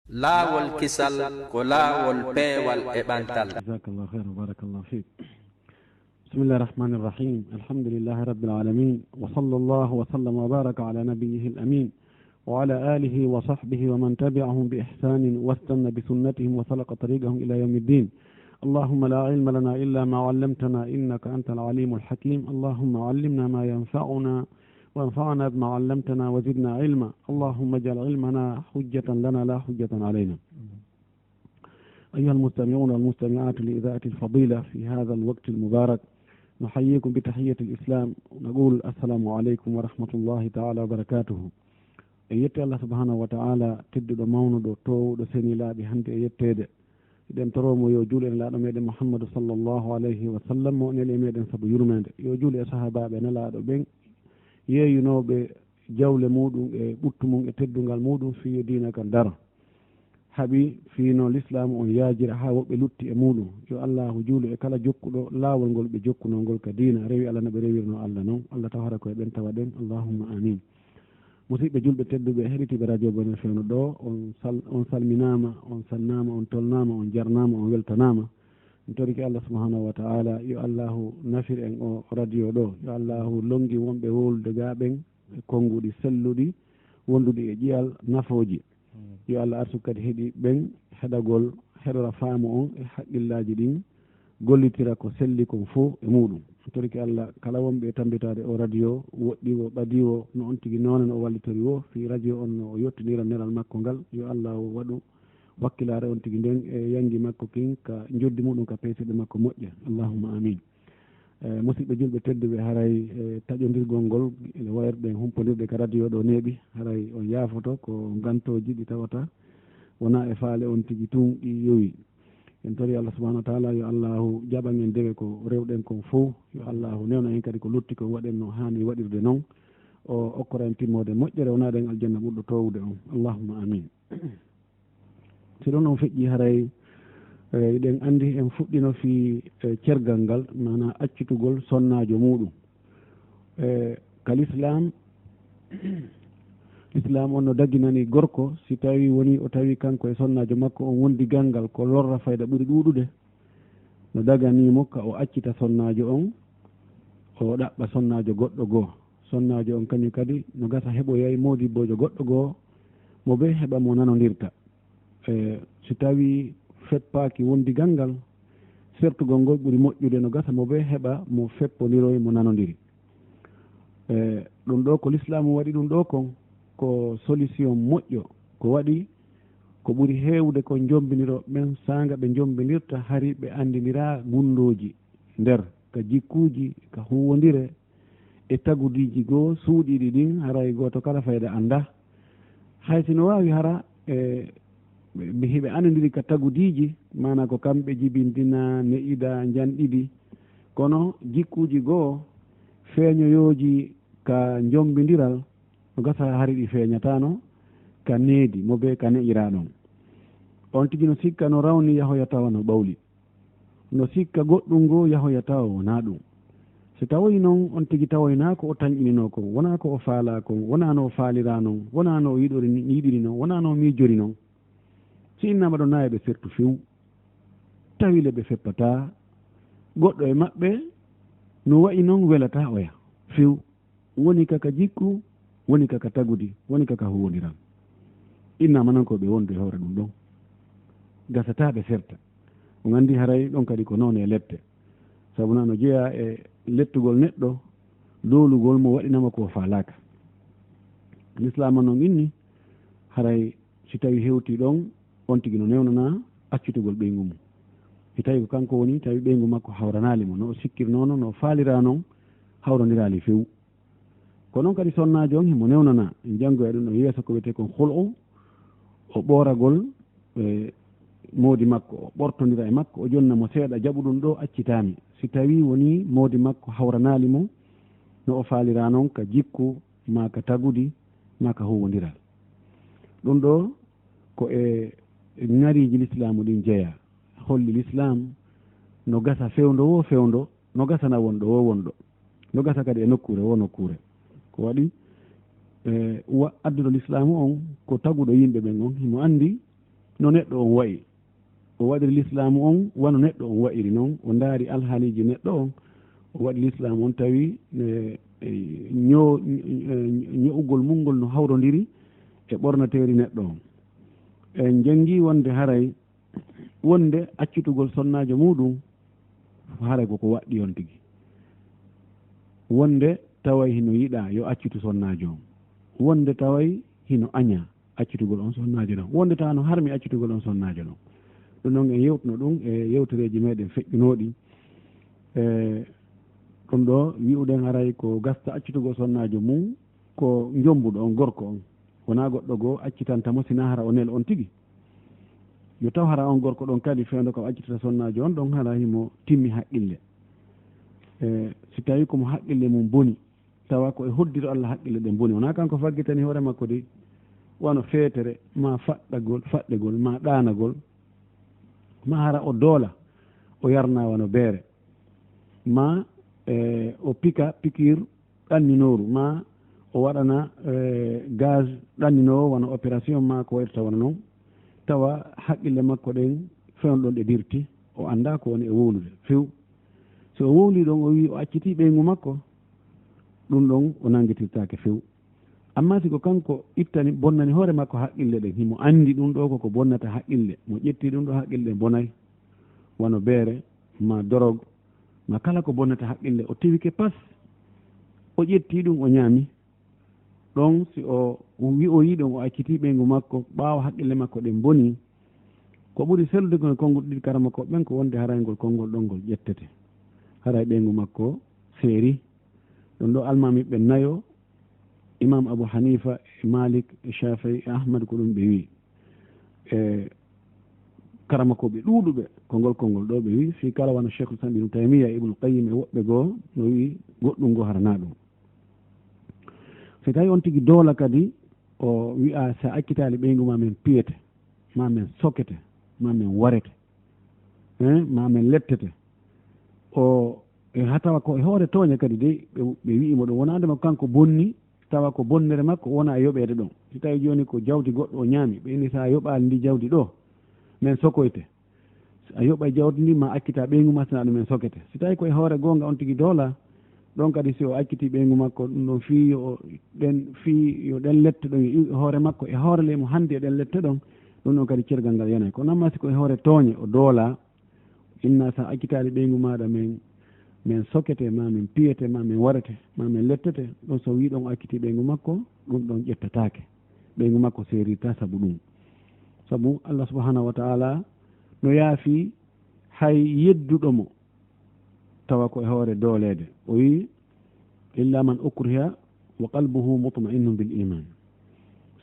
laawol kisal ko laawol peewal e ɓantal. jazakallahu khairan barakallahu fik. bismillahi rahmani rahim, alhamdulillahi rabbil alamin, wa sallallahu wa sallama wa baraka ala nabiyyihi al-amin wa ala alihi wa sahbihi wa man tabi'ahum bi ihsanin wastanna bi sunnatihim wa salaka tariqahum ila yawmi ddin. اللهم لا علم لنا إلا ما علمتنا إنك أنت العليم الحكيم. اللهم علمنا ما ينفعنا وانفعنا بما علمتنا وزدنا علما. اللهم اجعل علمنا حجة لنا لا حجة علينا. أيها المستمعون والمستمعات لإذاعة الفضيلة في هذا الوقت المبارك، نحييكم بتحية الإسلام ونقول السلام عليكم ورحمة الله تعالى وبركاته. يتي الله سبحانه وتعالى تدد مونو دو تو دو سيني لابي هانتي يتيده iɗen toromo yo juuli en laaɗo meɗen mouhammadou sallllahu alayhi wa sallam mo neli meɗen saabu yurmede, yo juuli e sahabaɓe nelaɗo ɓen yeeyunoɓe jawle muɗum e ɓuttu mum e teddungal muɗum fiyo dina kan dara haaɓi fino l'islamu on yaajira ha woɓɓe lutti e muɗum. yo allahu juuli e kala jokkuɗo laawol ngol ɓe jokkuno ngol ka dina rewi allah no ɓe rewirno allah noon allah tawara koye ɓen tawa ɗen allahumma amin. musidɓe julɓe tedduɓe heɗitiɓe radio bone fewno ɗo on salminama, on sannama, on tolnama, on jarnama, on weltanama. en toriki allah subahanahu wa taala yo allahu nafir en o radio ɗo, yo allahu longi wonɓe wolde gaɓen e konnguɗi selluɗi wonduɗi e ƴiyal nafoji. yo allah artu kadi heeɗi ɓen heɗagol heɗora faamu on e haqqillaji ɗin gollitira ko selli kon fo e muɗum. toriki allah kala wonɓe tambitade o radio woɗɗiwo ɓadiwo no on tigui noon o wallitori o fi radio on no o yettinira neral makko ngal. yo allah waɗu wakkilare on tigui nden e yangi makko kin ka joddi muɗum ka peeseɗe makko moƴƴa allahumma amin. musidɓe julɓe tedduɓe haray taƴodirgol ngol e wayerɗe humpodirɗe ka radio ɗo neeɓi haray on yaafoto ko gantoji ɗi tawata wona e faale on tigui tun ɗi yowi. en tori allah subahanahu wa taala yo allahu jaɓan en dewe ko rewɗen kon fo, yo allahu newna en kadi ko lutti ko waɗen no hani waɗirde noon o okkora en timmode moƴƴere wonaɗen aljanna ɓurɗo towde on allahumma amin. si ɗon on feƴƴi haray eɗen andi en fuɗɗino fi cergal ngal mana accutugol sonnajo muɗum kal islam l'islam on no daginani gorko si tawi woni o tawi kanko e sonnajo makko on wondi galngal ko lorra fayda ɓuuri ɗuɗude no daganimo ka o accita sonnajo on o ɗaɓɓa sonnajo goɗɗo goho. sonnajo on kañum kadi no gasa heɓoyay modibbojo goɗɗo goho mo ɓe heɓa mo nanodirta. si tawi feppaki wondi galngal sertugol ngol ɓuuri moƴƴude no gasa mo ɓe heɓa mo feppodiroy mo nanodiri. ɗum ɗo ko l'islam waɗi ɗum ɗo kon ko solution moƴƴo ko waɗi ko ɓuri heewde ko jombiniro ɓen sanga ɓe jombinirta hari ɓe andinira gundoji nder ka jikkuji ka huwodire e tagudiji goo suuɗiɗi ɗin haray goto kala fayda anda hay sino wawi hara ɓe hiɓe andidiri ka tagudiji mana ko kamɓe jibintina ne ida janɗiɗi kono jikkuji goo feeñoyoji ka jombidiral no gasa hari ɗi feeñatano ka needi mo be ka neƴira ɗon. on tigui no sikka no rawni yahoya tawa no ɓawli, no sikka goɗɗum ngo yahoya tawa wona ɗum. so tawoyi noon on tigui tawoyna ko o tañƴinino kon, wona ko o faala kon, wona no o faalira noon, wona no o yiɗiri noon, wona no o miijori noon. si innama ɗo nayi ɓe sertu few tawile ɓe feppata goɗɗo e maɓɓe no wayi noon welata oya few woni kaka jikku, woni kaka tagudi, woni kaka huwodiran. innama noon ko ɓe wondu e hoore ɗum ɗon gasataɓe serta. on andi haray ɗon kadi ko noon e lette, saabu na no jeeya e lettugol neɗɗo lolugol mo waɗinama ko falaka. l'islam noon inni haray si tawi hewti ɗon on tigui no newnana accutugol ɓeygu mum. si tawi ko kanko woni tawi ɓeygu makko hawranalimo no o sikkirnono no faalira noon hawrodirali few. ko noon kadi sonnajo on himo newnana en janngoya ɗum ɗo yeeso ko wiyete kon hul o ɓoragol moodi makko o ɓortodira e makko o jonnamo seeɗa jaɓu ɗum ɗo accitami. si tawi woni moodi makko hawranali mo no o faalira noon ka jikku ma ka tagudi ma ka huwodiral. ɗum ɗo ko e ŋariji l'islamu ɗin jeeya holli l'islam no gasa fewdo wo fewdo, no gasana wonɗo wo wonɗo, no gasa kadi e nokkure wo nokkure. ko waɗi adduɗo l'islamu on ko taguɗo yimɓe ɓen on himo andi no neɗɗo on wayi o waɗiri l'islamu on wano neɗɗo on wayiri noon o ndaari alhaaliji neɗɗo on o waɗi l'islamu on tawi ño'ugol mum ngol no hawrodiri e ɓornateri neɗɗo on en jangi wonde haray wonde accitugol sonnajo muɗum haray koko waɗɗi on tigui wonde taway hino yiɗa yo accitu sonnajo on wonde taway hino aña accitugol on sonnajo ɗon wonde tawa no harmi accitugol on sonnajo ɗon ɗum noon en yewtuno ɗum e yewtereji meɗen feƴƴunoɗi ɗum ɗo wi'uɗen haray ko gasta accitugol sonnajo mum ko jombuɗo on gorko on wona goɗɗo goo accitantamo sina hara o nel on tigui yo taw hara on gorko ɗon kadi fewndo kam accitata sonnajo on ɗon hara himo timmi haqqille si tawi komo haqqille mum boni tawa ko e hoddiro Allah haqqille ɗen boni wona kanko faggitani hoore makko de wano feetere ma faɗɗegol ma ɗanagol ma hara o doola o yarna wano beere ma o pika pikir ɗanninoru ma o waɗana gaz ɗanninowo wano opération ma ko wayrta wona noon tawa haqqille makko ɗen fewno ɗon ɗe dirti o anda ko woni e wowlude few so o wowli ɗon o wi o acciti ɓeygu makko ɗum ɗon o nanguitirtake few amma siko kanko ittani bonnani hoore makko haqqille ɗen himo andi ɗum ɗo koko bonnata haqqille mo ƴetti ɗum ɗo haqqille ɗen bonayi wano beere ma dorog ma kala ko bonnata haqqille o tiwike pas o ƴetti ɗum o ñaami ɗon si o wi o yiɗon o acciti ɓeygu makko ɓaawa haqqille makko ɗen boni ko ɓuri sellude kono konngol ɗiɗi karama ko ɓen ko wonde harayngol konngol ɗon ngol ƴettete haray ɓeygu makko seeri ɗum ɗo almamiɓe nayo imam abou hanifa e malik e shafii e ahmad ko ɗum ɓe wi e karama koɓe ɗuuɗuɓe konngol ɗo ɓe wi fi kala wano cheikh lislam ibnu taymia ibnu qayyim e woɓɓe goo no wi goɗɗum ngoo harana ɗum so tawi on tigui doola kadi o wi'a sa accitali ɓeygu ma men piyete ma men sokete ma men warete ma men lettete o e ha tawa ko e hoore tooña kadi de ɓe wi'imo ɗum wonadema kanko bonni tawa ko bonnere makko wona e yoɓede ɗon si tawi joni ko jawdi goɗɗo o ñaami ɓe inni sa yoɓali ndi jawdi ɗo men sokoyte a yoɓa jawdi ndi ma accita ɓeygu ma sina ɗum men sokete si tawi koye hoore gonga on tigui doola ɗon kadi si o acciti ɓeygu makko ɗum ɗon fii yo ɗen lette ɗon yo hoore makko e hoore leymo hande e ɗen lette ɗon ɗum ɗon kadi cergal ngal yanayi kono namma si koye hoore tooñe o doola inna sa accitali ɓeygu maɗa min sokete ma min piyete ma min warete ma min lettete ɗon so wi ɗon o acciti ɓeygu makko ɗum ɗon ƴettatake ɓeygu makko seerirta saabu ɗum saabu Allah subhanahu wa ta'ala no yaafi hay yedduɗomo tawa ko e hoore doolede o wi illa man ukriha wa qalbuhu mutma'innun bil iman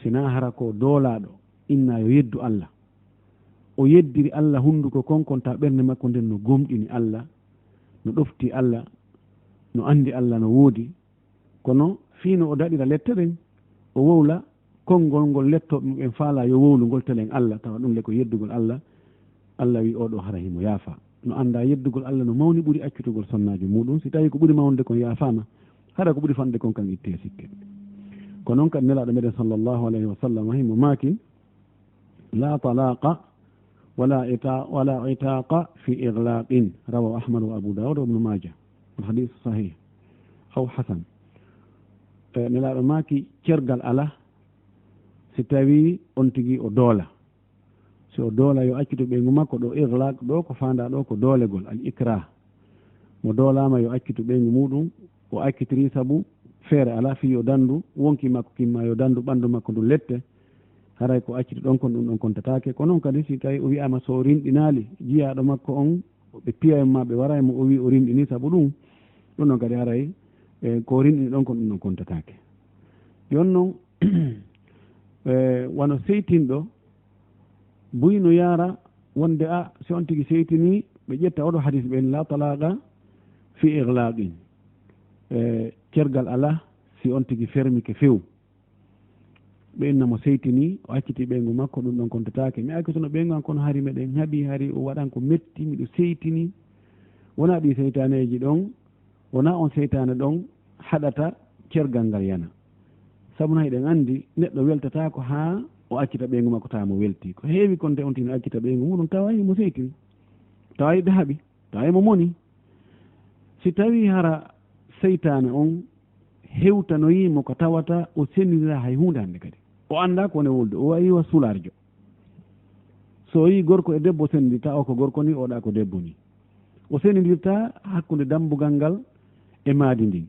sina hara ko doolaɗo inna yo yeddu Allah o yeddiri Allah hunduko konkonta ɓernde makko nden no gomɗini Allah no ɗofti Allah no andi Allah no woodi kono fiino o daɗira lette ɗen o wowla konngol ngol lettoɓe ɓen faala yo wowlu ngol telen Allah tawa ɗum le ko yeddugol Allah Allah wi oɗo hara himo yaafa no anda yeddugol Allah no mawni ɓuri accutugol sonnajo muɗum si tawi ko ɓuri mawnude kon yaafama hara ko ɓuri fande kon kan itte sikke ko noon kadi nelaɗo meɗen sallllahu alayhi wa sallam himo maaki la talaqa wala itaqa fi iglaqin rawahu ahmad wa abu daud wa ibnu majah hadith sahih aw hasan nelaɗo maaki cergal ala si tawi on tigui o doola so o doola yo accitu ɓeygu makko ɗo iglaq ɗo ko fanda ɗo ko doolegol al ikrah mo doolama yo accitu ɓeygu muɗum o accitiri saabu feere ala fi yo dandu wonki makko kimma yo dandu ɓandu makko ndu lette haray ko acciti ɗon kon ɗum ɗon kontatake ko noon kadi si tawi o wiyama so rinɗinali jiyaɗo makko on ɓe piyayma ɓe waraymo o wi o rinɗini saabu ɗum ɗon kadi haray ko rinɗini ɗon kon ɗum ɗon kontatake yon noon wano seytinɗo buyno yaara wonde a si on tigui seytini ɓe ƴetta oɗo hadis ɓen la talaqa fi iglaqin cergal ala si on tigui fermike few ɓe innamo seytini o acciti ɓeygu makko ɗum ɗon kontatake mi akkitono ɓeygu an kono hari meɗen haaɓi hari o waɗan ko metti miɗo seytini wona ɗi seytaneji ɗon wona on seytane ɗon haɗata cergal ngal yana saabu no eɗen andi neɗɗo weltatako ha o accita ɓeygu makko tawa mo welti ko heewi konde on tino accita ɓeygu muɗum tawayi mo seytini tawayi ɓe haaɓi tawayi mo moni si tawi hara seytane on hewtanoyimo ko tawata o sennidira hay hunde hande kadi o anda ko woni wolde o wayiwa sularjo so yi gorko e debbo sendidirta o ko gorko ni oɗa ko debbo ni o sendidirta hakkude dambugal ngal e maadi ndin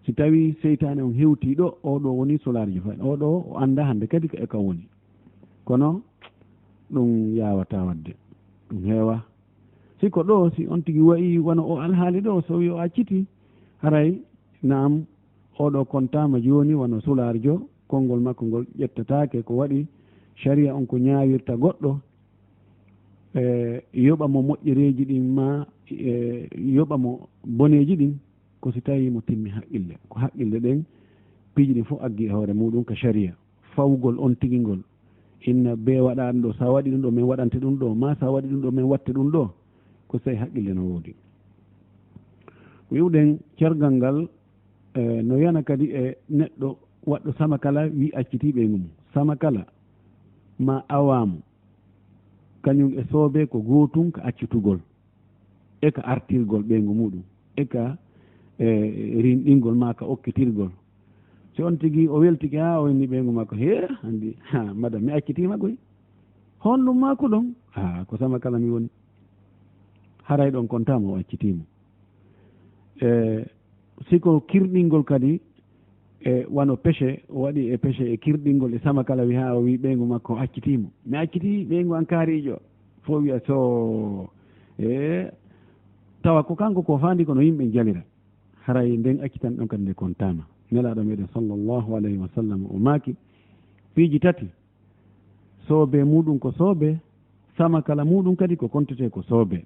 si tawi seytane on hewtiɗo oɗo woni solarjo fa oɗo o anda hande kadi ko e kam woni kono ɗum yawata wadde ɗum heewa siko ɗo si on tigui wayi wona o alhaali ɗo so wi o acciti haray naam oɗo kontama joni wona solarjo konngol makko ngol ƴettatake ko waɗi sharia on ko ñawirta goɗɗo yoɓamo moƴƴereji ɗin ma yoɓamo boneji ɗin ko si tawi mo timmi haqqille ko haqqille ɗen piiji ɗin fof aggi e hoore muɗum ko sharia fawgol on tigui ngol inna be waɗani ɗo sa waɗi ɗum ɗo min waɗante ɗum ɗo ma sa waɗi ɗum ɗo min watte ɗum ɗo ko so tawi haqqille no woodi wiwɗen cergal ngal no yana kadi e neɗɗo waɗɗo sama kala wi acciti ɓeygu mum sama kala ma awamo kañum e soobe ko gootum ko accitugol e ka artirgol ɓeygu muɗum e ka rinɗingol ma ka okkitirgol si on tigui o weltiki ha o inni ɓeygu makko he andi ha madame mi accitima koy honɗum mako ɗon ko sama kala mi woni haray ɗon kontama o accitima siko kirɗingol kadi wano péché o waɗi e péché e kirɗingol e sama kala wi ha o wi ɓeygu makko accitimo mi acciti ɓeygu an kaarijo fo wiya so tawa ko kanko ko fandi kono yimɓe jalira haray nden accitan ɗon kadi nde kontama nelaɗo meɗen sallllahu alayhi wa sallam o maaki piiji tati soobe muɗum ko soobe sama kala muɗum kadi ko kontete ko soobe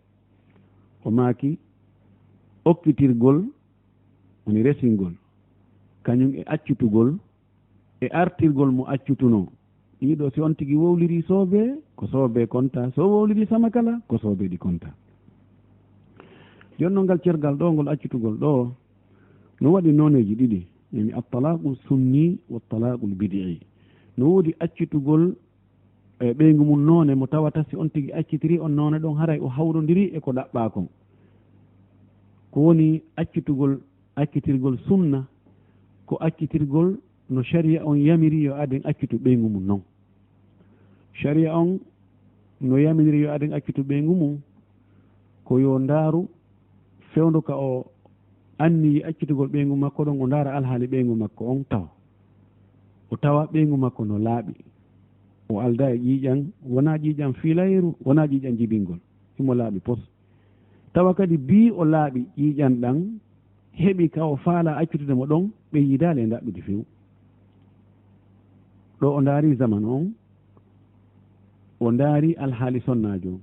o maaki okkitirgol woni resingol kañum e accutugol e artirgol mo accutuno ɗiɗo si on tigui wowliri soobe ko soobe konta so wowliri sama kala ko soobe ɗi konta jonno ngal cergal ɗo ngol accutugol ɗo no waɗi noneji ɗiɗi yani attalaqu sunni wa talaqu lbidii no woodi accutugol e ɓeygu mum noone mo tawata si on tigui accitiri on noone ɗon haray o hawrodiri e ko ɗaɓɓa kon ko woni accitirgol sunna ko accitirgol no sharia on yamiri yo aden accitu ɓeygu mum noon sharia on no yaminiri yo aden accitu ɓeygu mum ko yo ndaaru fewndo ka o anni accitugol ɓeygu makko ɗon o ndaara alhaali ɓeygu makko on o tawa ɓeygu makko no laaɓi o alda e ƴiiƴan wona ƴiiƴan filayru wona ƴiiƴan jibingol imo laaɓi pos tawa kadi bi o laaɓi ƴiiƴan ɗan heɓi ka o faala accutude mo ɗon ɓe yidaale e ndaɓɓude few ɗo o ndaari zaman on o ndaari alhaali sonnajo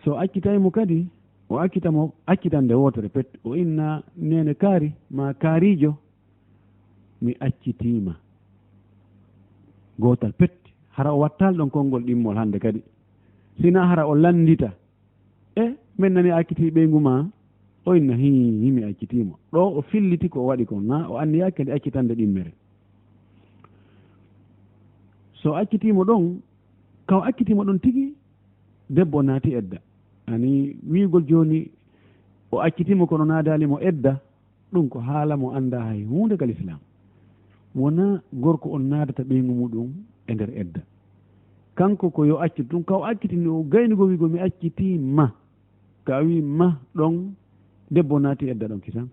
so accitaymo kadi o accitamo accitande wotere pet o inna nene kaari ma kaarijo mi accitima gotal pet hara o wattal ɗon konngol ɗimmol hande kadi sina hara o landita min nani acciti ɓeygu ma o inna himi accitimo ɗo o filliti ko o waɗi kon na o anniyaki nde accitande ɗimmere so accitimo ɗon kaw accitimo ɗon tigui debbo naati edda ani wiigol joni o accitimo kono naadalimo edda ɗum ko haala mo anda hay hunde kal islam wona gorko on naadata ɓeygu muɗum e nder edda kanko ko yo accit ɗum kaw accitini o gaynugo wiigo mi accitima ka wi ma ɗon debbo naati edda ɗon kisan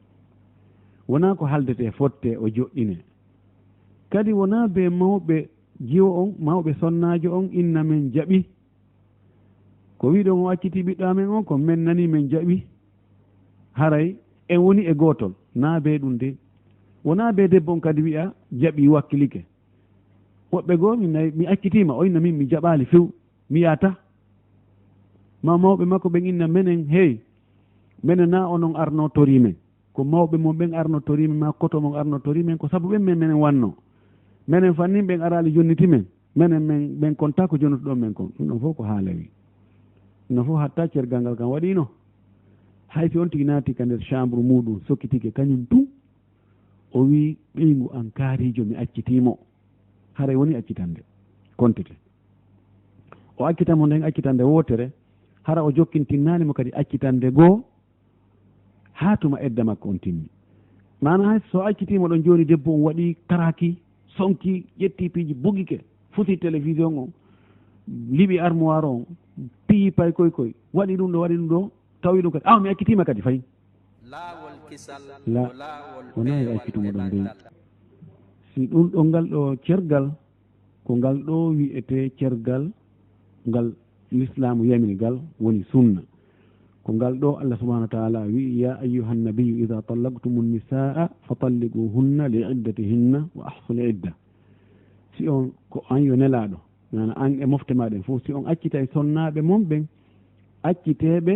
wona ko haldete fotte o joɗɗine kadi wona be mawɓe jiwo on mawɓe sonnajo on inna men jaɓi ko wiɗon o acciti ɓiɗɗo amen on ko men nani men jaɓi haray en woni e gotol na be ɗum de wona be debbo on kadi wiya jaɓi wakkilike woɓɓe goo mi accitima o inna min mi jaɓali few mi yata ma mawɓe makko ɓen inna menen hey menen na onon arno torimen ko mawɓe mon ɓen arno torimen ma koto mon arno torimen ko sabu ɓen menen wanno menen fannin ɓen arali jonnitimen menen ɓen konta ko jonnuto ɗon men kon ɗum ɗon fof ko haalawi no fof hatta cergal ngal kam waɗino hay si on tigi naati ka nder chambre muɗum sokkitike kañum tum o wi ɓeygu an kaarijo mi accitimo haray woni accitande kontete o accitamo nden accitande wotere hara o jokkintinnanimo kadi accitande goo haa tuma edda makko on timmi mana hay so accitimo ɗon joni debbo on waɗi karaki sonki ƴetti piiji bugike futi télévision o liɓi armoire on piyi pay koy waɗi ɗum ɗo tawi ɗum kadi mi accitima kadi fayi la wonayi accitumo ɗon dey si ɗum ɗo ngal ɗo cergal ko ngal ɗo wiyete cergal ngal l'islamu yamirgal woni sunna ko ngal ɗo Allah subahanahu wa taala wi ya ayuha nnabiyu ida tallaqtumu nnisaa fa talliquhunna li iddatihinna wa ahsul idda si on ko an yo nelaɗo mana an e mofte maɗen fof si on accita e sonnaɓe mon ɓen acciteɓe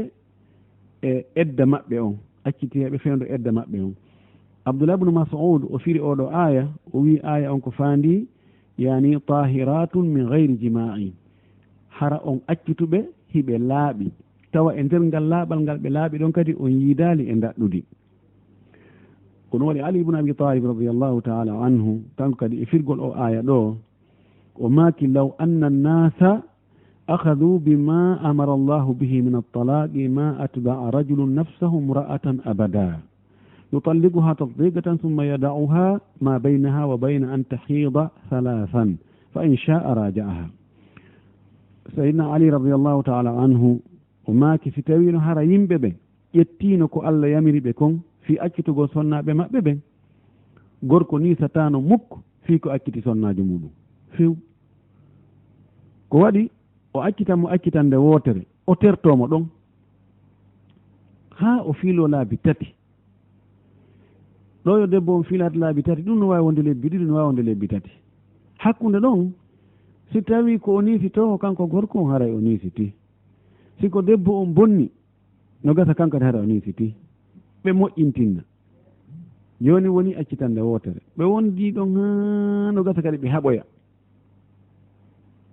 e edda maɓɓe on acciteɓe fewdo edda maɓɓe on Abdullah ibn Mas'ud o firi oɗo aya o wi aya on ko fandi yani tahiratun min gayri jima'in hara on accituɓe hiɓe laaɓi tawa e nder ngal laaɓal ngal ɓe laaɓi ɗon kadi on yiidali e daɗɗudi kono waɗi Ali ibn Abi Talib radiallahu taala anhu kanko kadi e firgol o aya ɗo o maaki law anna annasa akhadhu bima amara allahu bihi min altalaqi ma atba'a rajulun nafsahu imra'atan abada yutalliquha tatliqatan thumma yada'uha ma baynaha wa bayna an tahida thalathan fa in sha'a raja'aha sayyidina Ali radiallahu taala anhu o maaki si tawino hara yimɓe ɓen ƴettino ko Allah yamiri ɓe kon fi accitugo sonnaɓe maɓɓe ɓen gorko ni satano mukko fi ko acciti sonnajo muɗum few ko waɗi o accitanmo accitande wotere o tertomo ɗon ha o fiilo laabi tati ɗo yo debbo on fiilade laabi tati ɗum no wawi wonde lebbi ɗiɗi no wawi wonde lebbi tati hakkude ɗon si tawi ko o niisito kanko gorko on haray o niisiti siko debbo on bonni no gasa kanko de haray o niisiti ɓe moƴƴintinna joni woni accitande wotere ɓe wondi ɗon ha no gasa kadi ɓe haɓoya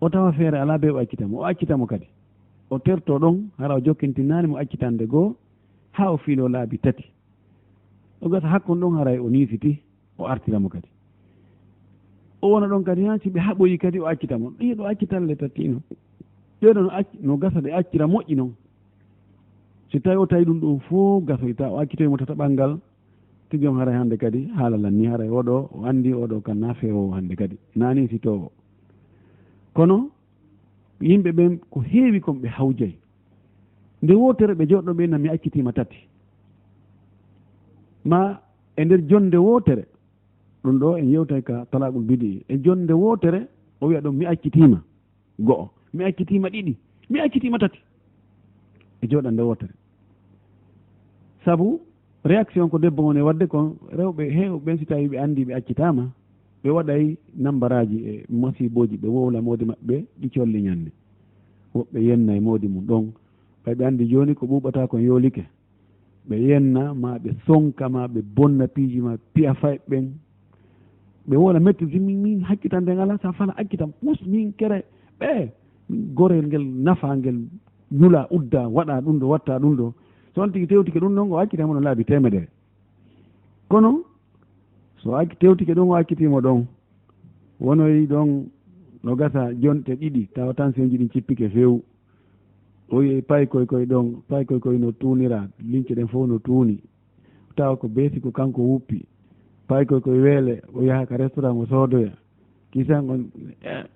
o tawa feere ala be o accitamo kadi o terto ɗon hara o jokkintinnani mo accitande goo ha o fiilo laabi tati o gasa hakkon ɗon haray o niisiti o artiramo kadi o wona ɗon kadi ha si ɓe haɓoyi kadi o accitamo ɗiɗo accitalle tattino ɗeɗo no gasa ɗe accira moƴƴi noon si tawi o tawi ɗum ɗo fof gasoyta o accitoymo tata ɓanngal tigi on haray hannde kadi haala lan ni haray oɗo o anndi oɗo kan na feewowo hannde kadi nani sitowo kono yimɓe ɓen ko heewi kon ɓe hawjay nde wotere ɓe joɗɗo ɓe na mi accitima tati ma e nder jonde wotere ɗum ɗo en yewtay ka talaqul bidi e jonde wotere o wiya ɗum mi accitima go'o mi accitima ɗiɗi mi accitima tati e joɗande wotere sabu réaction ko debbo on e wadde kon rewɓe heewɓe ɓen si tawi ɓe anndi ɓe accitama ɓe waɗay nambaraji e masiboji ɓe wowla moodi maɓɓe ɗi colli ñande woɓɓe yenna e moodi mum ɗon ɓay ɓe anndi joni ko ɓuuɓata kon yoolike ɓe yenna ma ɓe sonka ma ɓe bonna piiji ma piya fay ɓen ɓe wola metti min hakkitande ngala sa fala accitam pus min kere ɓe gorel ngel nafa ngel ñula udda waɗa ɗum ɗo watta ɗum ɗo so on tigi tewtike ɗum ɗon o accitama no laabi temedere kono so tewtike ɗum o accitimo ɗon wonoyi ɗon no gasa jonte ɗiɗi tawa tension ji ɗin cippike few o yi pay koy ɗon pay koy no tuunira lince ɗen fof no tuuni tawa ko beesi ko kanko wuppi pay koy weele o yaha ka restaurant o soodoya kisan on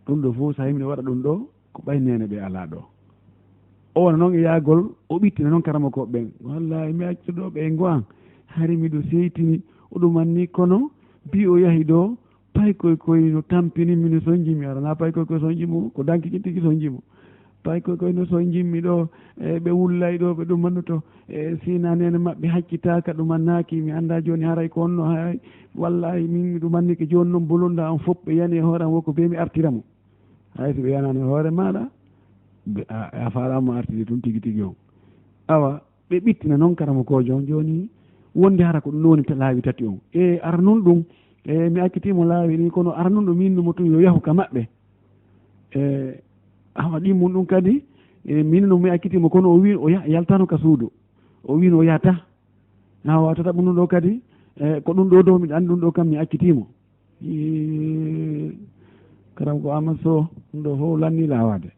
ɗum ɗo fof so himne waɗa ɗum ɗo ko ɓaynene ɓe ala ɗo o wona noon e yaagol o ɓittina noon karama ko ɓen wallahi mi accuɗo ɓe ngoan hari miɗo seytini oɗumanni kono mbi o yahi ɗo pay koy no tampinimi no sonjimi arana pay koy sonjimo ko danki ƴettiki sonjimo pay koy no sonjimmi ɗo ɓe wullay ɗo ɓe ɗumannoto sina nene maɓɓe haccitaka ɗumannaki mi anda joni haray ko onno hay wallahi min mi ɗumannike joni noon bolonda on fof ɓe yani e hoore am wokko be mi artiramo hay so ɓe yanani e hoore maɗa a farama artide tun tigi on awa ɓe ɓittina noon karama kojo on joni wonde hara ko ɗum woni laawi tati on e ara nun ɗum mi accitimo laawi ni kono ara nun ɗum minnumo tun yo yahu ka maɓɓe a waɗi mum ɗum kadi min no mi accitimo kono o wi o yaltano ka suudu o wino o yahata ha watata ɓum ɗum ɗo kadi ko ɗum ɗo dow miɗa andi ɗum ɗo kam mi accitimo karam ko amaso ɗum ɗo fof lanni lawade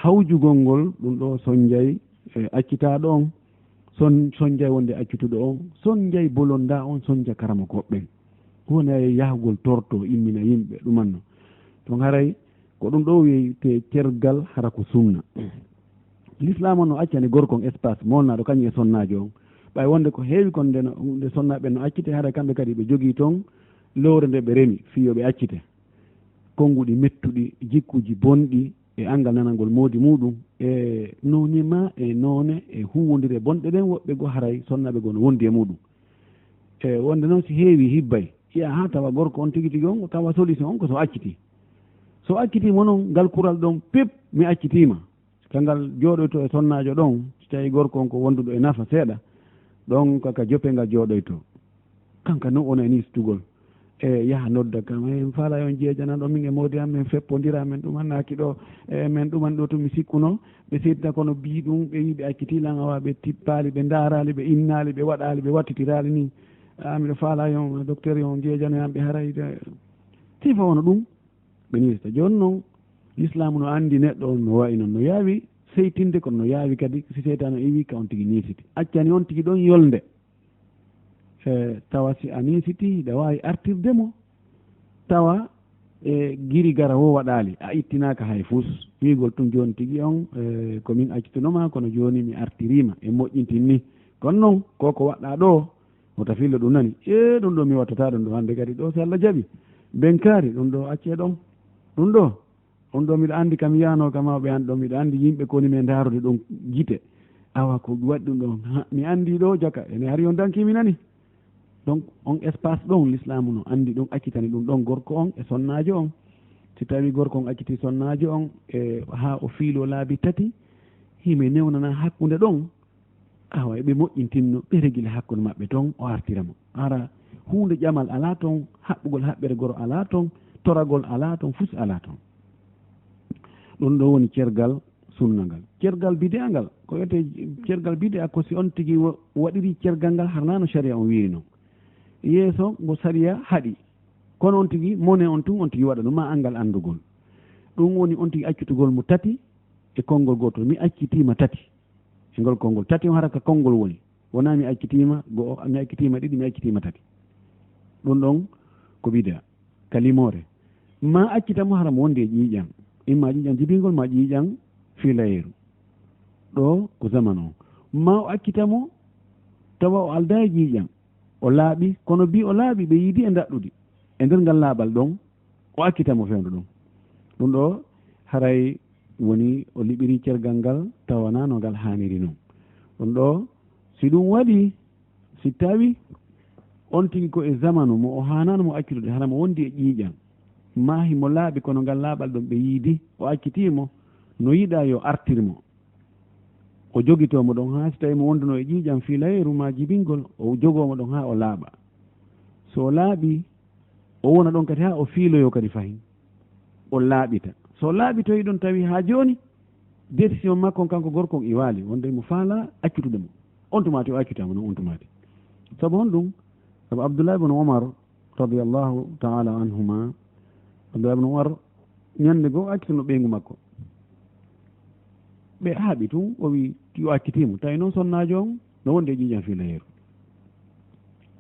hawjugol ngol ɗum ɗo son jeyi accitaɗo on son jeyi wonde accituɗo on son jeyi bolonda on son ja karama goɓɓen woni ay yahgol torto immina yimɓe ɗumanno to haray ko ɗum ɗo wiyete cergal hara ko sunna l'islam o no accani gorko on espace molnaɗo kañum e sonnajo on ɓay wonde ko heewi kon nde sonnaɓe no accite haɗa kamɓe kadi ɓe jogii toon lowre nde ɓe remi fiyoɓe accite konnguɗi mettuɗi jikkuji bonɗi e angal nanalngol moodi muɗum e nonima e noone e huwodiri e bonɗe ɗen woɓɓe goo haray sonnaɓe goo no wondi e muɗum e wonde noon si heewi hibbay iya ha tawa gorko on tigui tigui on tawa solution on ko so accitima noon ngal kural ɗon pep mi accitima kangal jooɗoyto e sonnajo ɗon so tawi gorko on ko wonduɗo e nafa seeɗa ɗon kaka joppe ngal jooɗoyto kanka noon ona e nistugol e yaha nodda kam e faala on jeejana ɗo min e moodi am min feppodira min ɗumannaki ɗo e min ɗuman ɗo to mi sikkuno ɓe seedina kono bii ɗum ɓe wi ɓe accitilan awa ɓe tippali ɓe daarali ɓe innali ɓe waɗali ɓe wattitirali ni miɗo faala yon docteur yon jeejanoyam ɓe harayde sifa wono ɗum ɓe nista joni noon l'islam no andi neɗɗo on no wayi noon no yaawi seytinde kono no yaawi kadi si seytano iwi ka on tigui nisiti accani on tigui ɗon yolde tawa si a nisiti hiɗa wawi artirdemo tawa e guiri gara wo waɗali a ittinaka hay fus wigol ɗum joni tigui on komin accitunoma kono joni mi artirima e moƴƴintin ni kono noon koko waɗɗa ɗo wota fillo ɗum nani ɗum ɗo mi wattata ɗum ɗo hande kadi ɗo so Allah jaaɓi benkari ɗum ɗo acce ɗon ɗum ɗo mbiɗa andi kam yano kam mawɓe an ɗo mbiɗa andi yimɓe koni men darude ɗon guite awa ko waɗi ɗum ɗon mi andi ɗo jaka ene hari on dankimi nani donc on espace ɗon l'islamu no andi ɗum accitani ɗum ɗon gorko on e sonnajo on si tawi gorko on acciti sonnajo on e ha o fiilo laabi tati himi newnana hakkude ɗon awa eɓe moƴƴintinno ɓe régile hakkude maɓɓe toon o artiramo ara hunde ƴamal ala toon haɓɓugol haɓɓere goro ala toon toragol ala toon fus ala toon ɗum ɗo woni cergal sunna ngal cergal bidea ngal ko wiyete cergal bidea ko si on tigui waɗiri cergal ngal harnano sharia on wiri noon yeeso ngo sharia haaɗi kono on tigui mone on tun on tigui waɗa ɗum ma angal andugol ɗum woni on tigui accitugol mo tati e konngol gotol mi accitima tati e ngol konngol tati on haraka konngol woni wona mi accitima goo mi accitima ɗiɗi mi accitima tati ɗum ɗon ko bidea kalimore ma accitamo haramo wonde e ƴiiƴam imma ƴiiƴam jibingol ma ƴiiƴam filayeru ɗo ko zaman o ma o accitamo tawa o alda e ƴiiƴam o laaɓi kono bi o laaɓi ɓe yiidi e daɗɗude e nder ngal laaɓal ɗon o accitamo fewndo ɗum ɗum ɗo haray woni o liɓiri cergal ngal tawana no ngal haniri noon ɗum ɗo si ɗum waɗi si tawi on tigui ko e zamanu mo o hanano mo accitude haramo wondi e ƴiiƴam ma himo laaɓi kono ngal laaɓal ɗon ɓe yiidi o accitimo no yiɗa yo artirmo o jogitomo ɗon ha so tawi mo wonduno e ƴiiƴam filayeru ma jibingol o jogomo ɗon ha o laaɓa so laaɓi o wona ɗon kadi ha o fiiloyo kadi fayin o laaɓita so laaɓitoyi ɗon tawi ha joni décision makko kanko gorkon iwali wonde mo faala accitude mo on tumati o accitamo noon on tumati saabu hon ɗum saabu Abdoullah ibn Omar radiallahu taala anhuma Abdoullah ibn Omar ñande goo accituno ɓeygu makko ɓe haaɓi tun o wi yo accitimo tawi noon sonnajo on no wonde e ƴiiƴam filayeru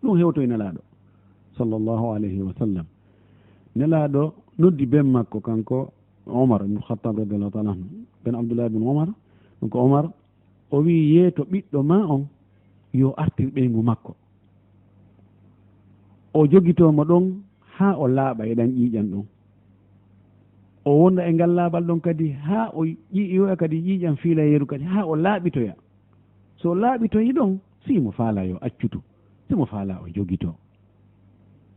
ɗum hewtoye nelaɗo sallllahu alayhi wa sallam nelaɗo noddi ben makko kanko Omar ibn Khattab radiallahu taala anhu ben Abdoullah ibn Omar ɗum ko Omar o wi yeeto ɓiɗɗo ma on yo artir ɓeygu makko o jogitomo ɗon ha o laaɓa e ɗan ƴiiƴam ɗon o wonda e ngal laaɓal ɗon kadi ha o ƴiiyoya kadi ƴiiƴam fiilayeru kadi ha o laaɓitoya so laaɓitoyi ɗon simo faala yo accutu simo faala o jogito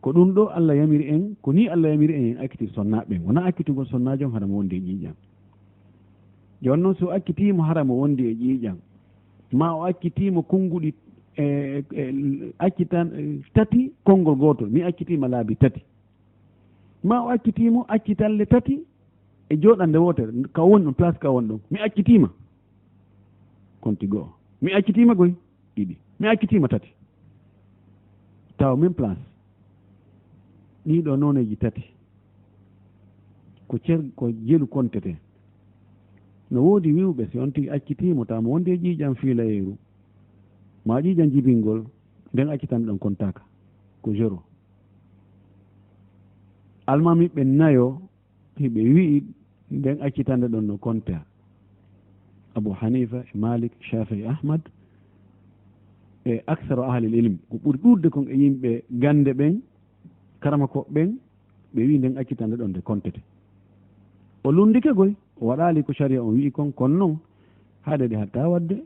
ko ɗum ɗo Allah yamiri en ko ni Allah yamiri en acciti sonnaɓe wona accitugol sonnajo haramo wondi e ƴiiƴam joni noon so accitimo haramo wondi e ƴiiƴam ma o accitimo konnguɗi accitan tati konngol gotol mi accitima laabi tati ma o accitimo accitalle tati e jooɗande wotere ka woni ɗon place ka woni ɗon mi accitima konti goho mi accitima goy ɗiɗi mi accitima tati taw min place ɗiɗo noneji tati ko jelu kontete no woodi wiwɓe si on tigi accitimo tama wonde ƴiiƴam fiilayeru ma ƴiiƴam jibingol nden accitande ɗon kontaka ko zéro almamiɓe nayo hiɓe wi'i nden accitande ɗon no konta Abu Hanifa e Malik Shafi'i Ahmad e aksaro ahlil ilm ko ɓuri ɗurde kon e yimɓe gande ɓen karama koɓe ɓen ɓe wi nden accitande ɗon nde kontete o lundike goy o waɗali ko sharia on wi'i kon kono noon haade ɗe hatta wadde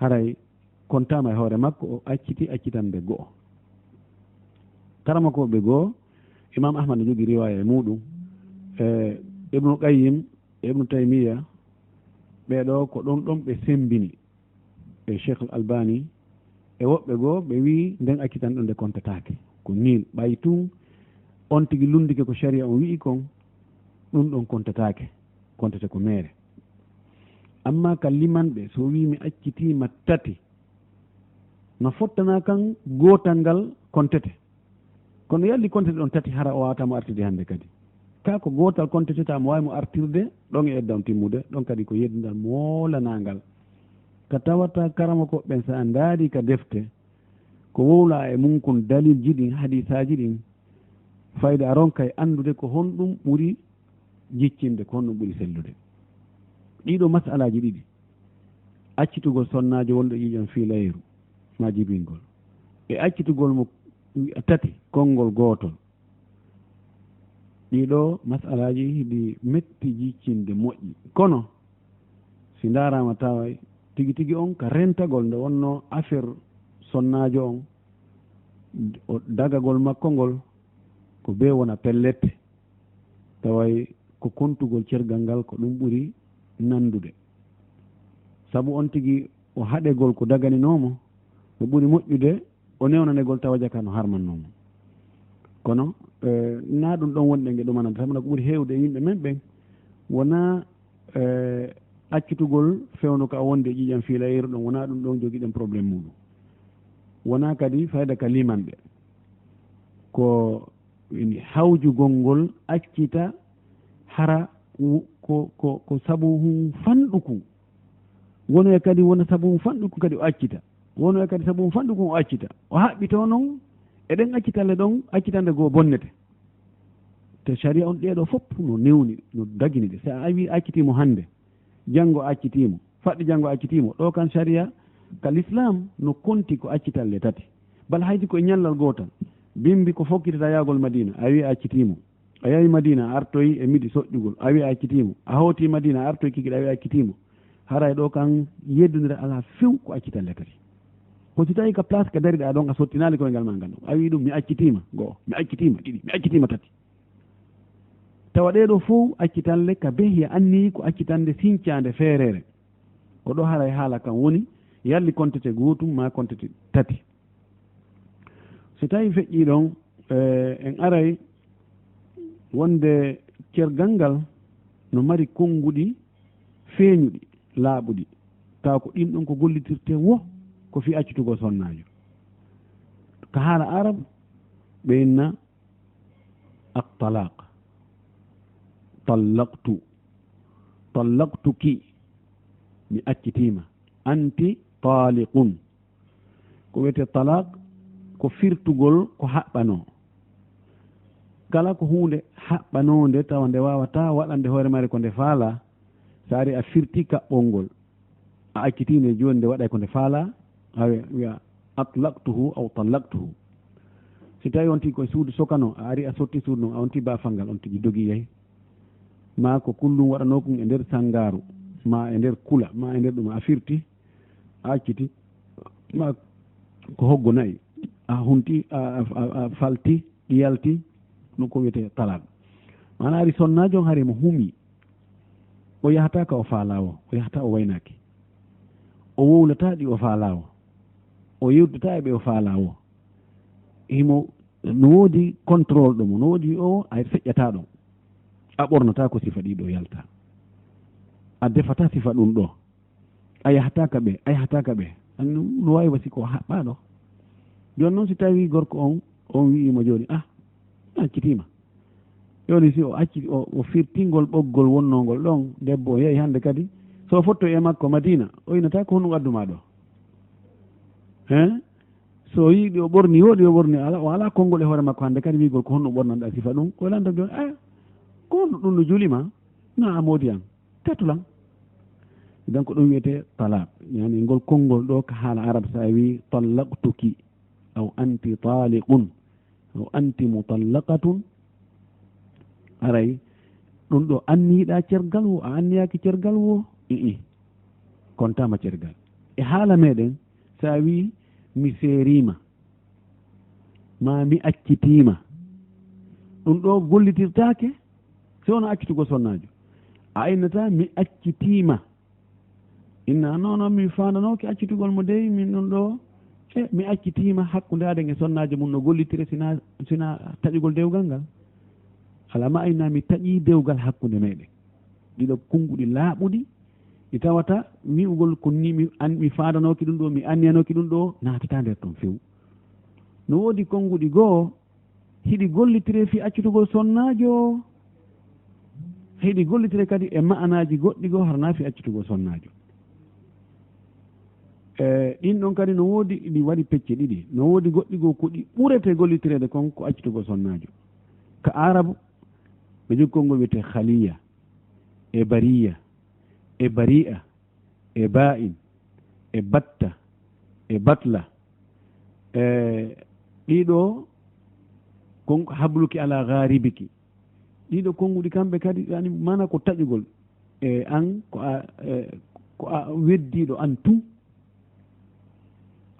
haray kontama e hoore makko o acciti accitande go'o karama koɓe goo Imam Ahmad ne jogui riwaya e muɗum Ibnu Qayyim Ibnu Taymiya ɓeɗo ko ɗon ɗon ɓe sembini e Cheikh al Albani e woɓɓe goo ɓe wi nden accitande ɗon nde kontatake ko niil ɓay tun on tigui lundike ko sharia on wi'i kon ɗum ɗon kontete ko mere amma ka limanɓe so wi mi accitima tati no fottana kan gotal ngal kontete kono yalli kontete ɗon tati hara o wawatamo artirde hannde kadi ka ko gotal kontete tamo wawimo artirde ɗon e eddam timmude ɗon kadi ko yeddinal moolanagal ka tawata karama ko ɓen sa daari ka defte ko wowla e mum kon dalil ji ɗin hadisaji ɗin fayde a ronka e andude ko honɗum ɓuuri jiccinde ko honɗum ɓuuri sellude ɗiɗo masalaji ɗiɗi accitugol sonnajo wonɗo ƴiƴam fiilayru ma jibingol e accitugol mo tati konngol gootol ɗiɗo masalaji hiɗi metti jiccinde moƴƴi kono si darama tawa tigi tigi on ka rentagol nde wonno affaire sonnajo on o dagagol makko ngol ko be wona pellette taway ko kontugol cergal ngal ko ɗum ɓuri nandude saabu on tigi o haɗegol ko daganinomo no ɓuri moƴƴude o newnanegol tawa jaka no harmannomo kono na ɗum ɗon woni ɗe nge ɗumananta sabuna ko ɓuri hewde e yimɓe men ɓen wona accitugol fewnuka a wonde ƴiƴam fiilayru ɗon wona ɗum ɗon jogiɗen probléme muɗum wona kadi fayda ka limanɓe ko hawjugol ngol accita hara ko sabu hum fanɗuku wono e kadi wona sabu hum fanɗuku kadi o accita wono e kadi sabu hum fanɗuku o accita o haɓɓito noon eɗen accitalle ɗon accitande goo bonnete te sharia on ɗeɗo fof no newni no dagini ɗe so a wi accitimo hannde janngo accitimo faɗɗi janngo accitimo ɗo kan sharia ka l'islam no konti ko accitalle tati bal haydi ko e ñallal gootal bimbi ko fokkitata yaagol madina a wi accitimo a yahi madina a artoyi e midi soƴƴugol a wi accitimo a hawti madina a artoyi kikiɗe a wi accitimo haray ɗo kan yeddodire ala few ko accitalle tati ko si tawi ka place ka dariɗa ɗon a sottinali koyngal ma ngal ɗon a wi ɗum mi accitima go'o mi accitima ɗiɗi mi accitima tati tawa ɗeɗo fof accitalle ka behi anni ko accitande sincande feerere ko ɗo haray haala kan woni yalli kontete gootum ma kontete tati so tawi feƴƴi ɗon en aray wonde cergal ngal no mari konnguɗi feeñuɗi laaɓuɗi taw ko ɗin ɗon ko gollitirte wo ko fi accitugol sonnajo ko haala arab ɓeyna at-talaq tallaqtuki mi accitima anti taliqun ko wiyete talaq ko firtugol ko haɓɓano kala ko hunde haɓɓanode tawa nde wawata waɗande hoore mare ko nde faala so ari a firti kaɓɓol ngol a accitine joni nde waɗay ko nde faala a wiya atlaqtuhu aw tallaqtuhu si tawi on tigi koye suudu sokano a ari a sotti suudu noon a on ti bafal ngal on tigi dogi yahi ma ko kullum waɗano kum e nder sangaru ma e nder kula ma e nder ɗum a firti a acciti ma ko hoggo nayi a hunti a falti yalti ɗum ko wiyete talal mana ari sonnajo on hari mo humi o yahata ka o faalawo o yahata o waynaki o wowlata ɗi o faalawo o yewdata e ɓe o faalawo himo no woodi contrôle ɗum no woodi o a feƴƴata ɗon a ɓornata ko sifa ɗiɗo yalta a defata sifa ɗum ɗo a yahataka ɓe no wawi wasi ko haɓɓaɗo joni noon si tawi gorko on wi'imo joni a accitima yoni si o acci o firtingol ɓoggol wonnongol ɗon debbo o yehi hannde kadi so fotto e makko madina o inata ko honɗum adduma ɗo so yiiɗi o ɓorni woɗi o ɓorni o ala konngol e hoore makko hannde kadi wigol ko honɗum ɓornanɗa sifa ɗum ko lanta joni ko honɗum ɗum no julima na a moodi an tetulan donc ɗum wiyete talaq yani ngol konngol ɗo ko haala arab sa wi tallaqtuki aw anti taliqun aw anti mutallaqatun aray ɗum ɗo anniɗa cergal wo a anniyaki cergal wo kontama cergal e haala meɗen sa wi mi seerima ma mi accitima ɗum ɗo gollitirtake si wono accitugo sonnajo a innata mi accitima inna noon mi fandanoke accitugol mo dey min ɗum ɗo mi accitima hakkude aɗen e sonnajo mum no gollitire sina taƴugol dewgal ngal alama ayna mi taƴi dewgal hakkude meɗen ɗiɗo konnguɗi laaɓuɗi ɗi tawata wi'ugol ko ni mi fandanoki ɗum ɗo mi anniyanoki ɗum ɗo natata nder toon few no woodi konnguɗi goo hiɗi gollitire fi accitugol sonnajo hiɗi gollitire kadi e ma'anaji goɗɗi goo harna fi accitugol sonnajo ɗin ɗon kadi no woodi ɗi waɗi pecce ɗiɗi no woodi goɗɗi goo ko ɗi ɓurete gollitirede kon ko accitugol sonnajo ka arabu ɓe jogi konngol wiyete khaliya e bariya e bari'a e ba'in e batta e batla ɗiɗo kon habluki ala garibiki ɗiɗo konnguɗi kamɓe kadi yani mana ko taƴugol e an ko a weddiɗo an tun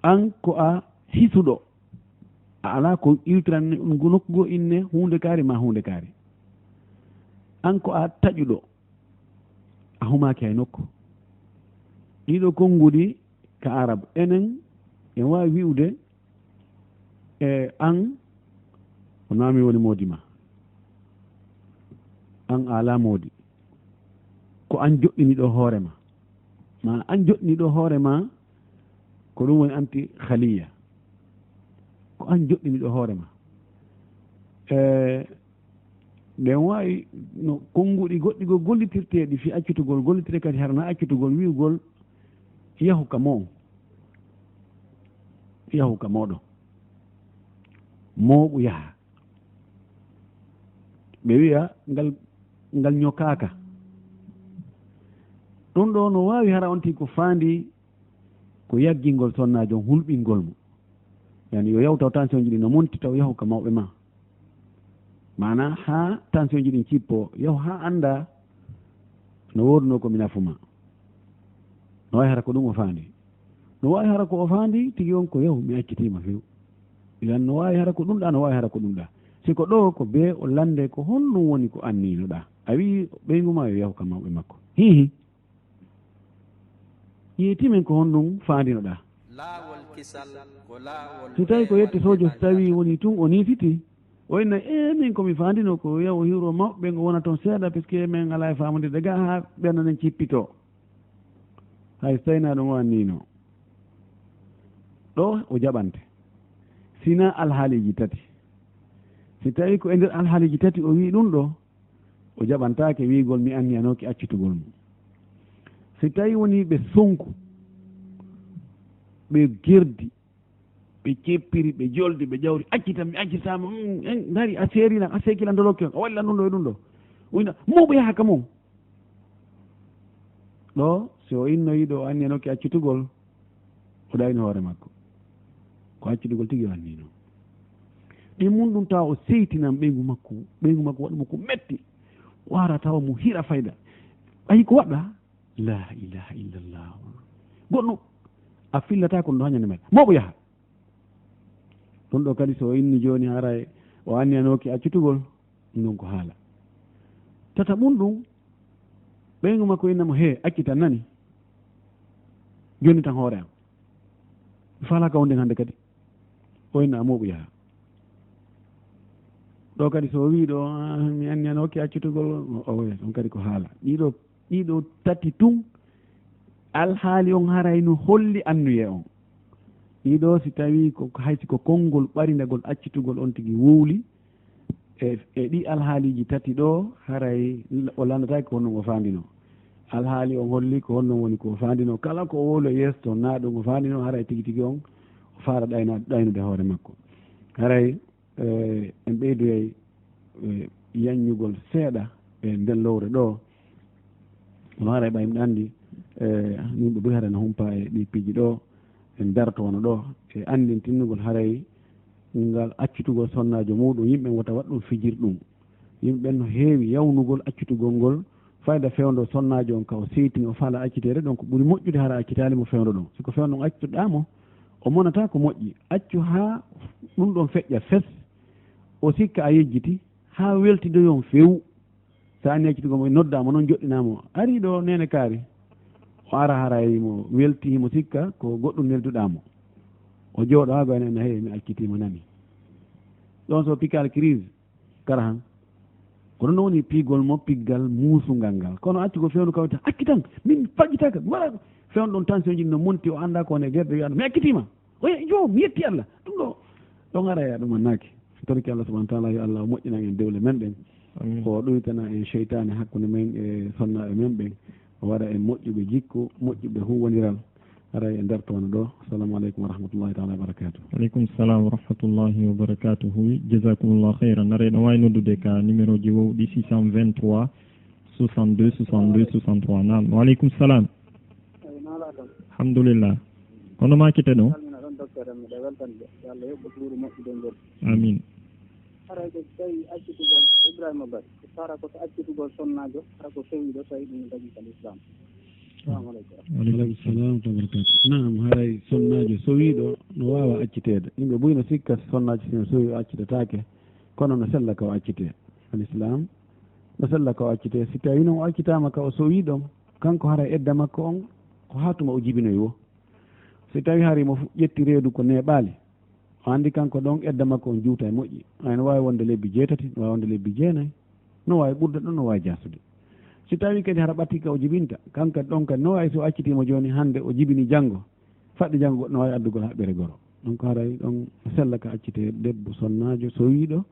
an ko a hisuɗo a ala ko iltiran nokkugo inne hunde kaari ma hunde kaari an ko a taƴuɗo a humaki hay nokku ɗiɗo konnguɗi ka arab enen en wawi wi'ude an ko nami woni moodi ma an ala moodi ko an joɗɗiniɗo hoore ma an joɗɗiniɗo hoore ma ko ɗum woni anti khaliya ko an joɗɗiniɗo hoore ma ɓen wawi no konnguɗi goɗɗi go gollitirteɗi fi accitugol gollitire kadi harna accitugol wi'ugol yahu ka mo yahu ka moɗo moɓu yaha ɓe wiya ngal ñokaka ɗum ɗo no wawi hara on tigui ko fandi ko yaggingol sonnajo hulɓingol mo yani yo yawtaw tension ji ɗi no monti taw yahu ka mawɓe ma mana ha tension ji ɗin cippo yahu ha anda no woduno komi nafuma no wawi hara ko ɗum o fandi no wawi hara ko o fandi tigui on ko yahu mi accitima few ilan no wawi hara ko ɗum ɗa no wawi hara ko ɗum ɗa siko ɗo ko be o lande ko honɗum woni ko anninoɗa a wi ɓeyguma yo yahu ka mawɓe makko hihi yetimen ko honɗum fandinoɗa so tawi ko yetti sojo so tawi woni tun o nifiti o inna min komi fandino ko yahu hiro mawɓe ngo wona toon seeɗa puisque min ala e famodirde ga ha ɓernanen cippito hay so tawina ɗum o annino ɗo o jaɓante sina alhaaliji tati si tawi ko e nder alhaaliji tati o wi ɗum ɗo o jaɓantake wigol mi anniyanoki accitugol mum si tawi woni ɓe sonku ɓe gerdi ɓe ceppiri ɓe joldi ɓe jawri accitam mi accitama dari a seerina a sekila ndolokke a wallan ɗum ɗo e ɗum ɗo wina moɓo yaha ka mum ɗo so innoyiɗo o anniyanoki accitugol o ɗayni hoore makko ko accitugol tigui o annino ɗin mum ɗum tawa o seytinan ɓeygu makko waɗuma ko metti wara tawa mo hira fayda ayi ko waɗɗa la ilaha illallah goɗɗo a fillata ko ɗo hañande meɗa moɓo yaha ɗum ɗo kadi so inni joni hara o anniyanoki accitugol ɗum ko haala tata ɓum ɗum ɓeygu makko innamo he accitan nani joni tan hoore am falaka wonde hande kadi o inna moɓo yaha ɗo kadi so wi ɗo mi anniyanoki accitugol on kadi ko haala ɗiɗo tati tun alhaali on harayno holli annuye on ɗiɗo si tawi ko haysi ko konngol ɓarindagol accitugol on tigui wowli e ɗi alhaaliji tati ɗo haray o landata ko honno o faandino alhaali on holli ko honno woni ko faandino kala ko wolo yeeso to naa ɗum o faandino haray tigi tigi on o faara ɗaynude hoore makko haray en ɓeydoyay yaññugol seeɗa e nden lowre ɗo ono haray ɓa yimɓe anndi yimɓe ɓuri haray no humpa e ɗi piiji ɗo en darto wono ɗo e anndin tinnugol haray ngal accutugol sonnajo muɗum yimɓe wota waɗ ɗum fijir ɗum yimɓe no heewi yawnugol accutugol ngol fayda fewndo sonnajo on ka o seytini o faala accitede donc ɓuri moƴƴude hara accitali mo fewndo ɗon siko fewndo on accutoɗamo o monata ko moƴƴi accu ha ɗum ɗon feƴƴa fes o sikka a yejjiti ha weltidoyon few sa anni accitugol mo noddama noon joɗɗinamo ari ɗo nene kaari o ara harayimo weltimo sikka ko goɗɗum nelduɗamo o jooɗo ha gayno ene heewi mi accitima nani ɗon so pikal crise kara han kono noon woni piigol mo piggal muusungal ngal kono accugol fewnu kawta acci tan min fajjitaka waɗa fewnu ɗon tension ji no monti o anda ko ne guerde wiyaɗo mi accitima oye jo mi yetti Allah ɗum ɗo ɗon ara ya ɗum annaki so toriki Allah subahana taala yo Allah o moƴƴinan en dewle men ɗen o ɗoytana en cheytane hakkude men e sonnaɓe men ɓen o waɗa en moƴƴuɓe jikku moƴƴuɓe huwodiral haray e nder toon ɗo assalamu aleykum wa rahmatullahi taala wa barakatuh. Aleykum salam wa rahmatullahi wa barakatuhu jazakumullah khairan nare ɗo wawi noddude ka numéro ji wowɗi 623 62 62 63 nam wa aleykum salam alhamdulillah kono makite ɗo amin haray ko tawi accitugol Ibrahima Ba sara ko accitugol sonnajo hara ko fewiɗo tawi ɗum dañi kal islam. Assalamu aleykum. Aleykum salam wa barakatuh. Naam haray sonnajo sowiɗo no wawa accitede yimɓe ɓuuri no sikka sonnajo sino sowi o accitatake kono no sella ka o accite alislam no sella ka o accite si tawi noon o accitama ka o sowiɗon kanko haray edda makko on ko hatuma o jibinoy wo si tawi harimo ƴetti reedu ko neɓali o andi kanko ɗon edda makko on juuta e moƴƴi ayno wawi wonde lebbi 7 no wawi wonde lebbi 9 no wawi ɓurde ɗon no wawi jasude si tawi kadi hara ɓatti ka o jibinta kanka ɗon kadi no wawi so accitimo joni hande o jibini janggo faɗɗi janggo goɗɗo no wawi addugol haɓɓere goro donc haray ɗon sella ka accite debbo sonnajo so wiɗo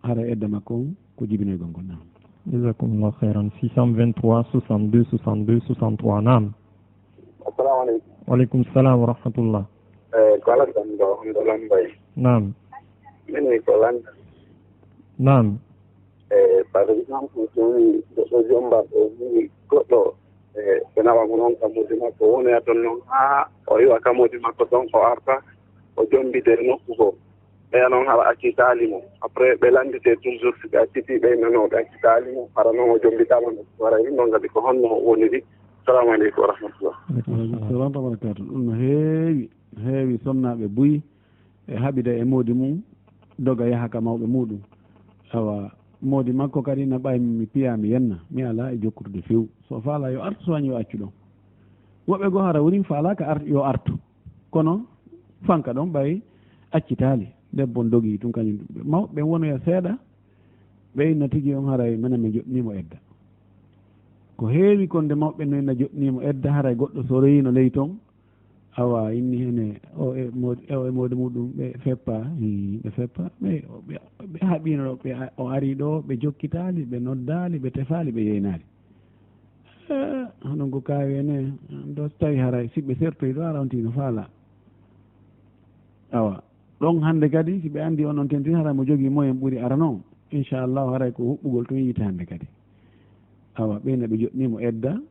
hara edda makko on ko jibinoygol ngol nam jazakumullah khairan 623 62 62 63 nam assalamu aleykum waaleykum salam wa rahmatullah ko alantan ɗo ɗo lambay nam mini ko landa nam par exemple sowi goɗɗo jombaɗo wi goɗɗo ɓe nawago noon kammude makko wonoya toon noon ha o iwa kammude makko ɗon o arta o jombide nokku ko ɓeya noon haɗa accitali mo après ɓe landite toujours si ɓe acciti ɓe nano ɓe accitali mo hara noon o jombitama wara ɗum ɗon kadi ko honno woniri assalamu aleykum wa rahmatullah. salam wa barakatuh ɗum no heewi sonnaɓe buyi e haɓida e moodi mum doga yaha ka mawɓe muɗum awa moodi makko kadi no ɓay mi piya mi yenna mi ala e jokkutude few so faala yo artu sowañi yo accu ɗon woɓɓe goo hara woni faalaka yo artu kono fanka ɗon ɓay accitali debbo dogi tum kañum mawɓe wonoya seeɗa ɓeyna tigi on haray minen mi joɗnimo edda ko heewi konde mawɓe noyna joɗnimo edda haray goɗɗo so reyino ley toon awa inni hene o e moodi muɗum ɓe feppa ɓe haɓino ɓe o ari ɗo ɓe jokkitali ɓe noddali ɓe tefali ɓe yeynali hono ko kawi ene do so tawi haray siɓe sertoyi ɗo ara ontino faala awa ɗon hande kadi si ɓe andi on on tentini haray mo jogui moyen ɓuuri ara noon inchallahu haray ko huɓɓugol to yiite hande kadi awa ɓeyna ɓe joɗnimo edda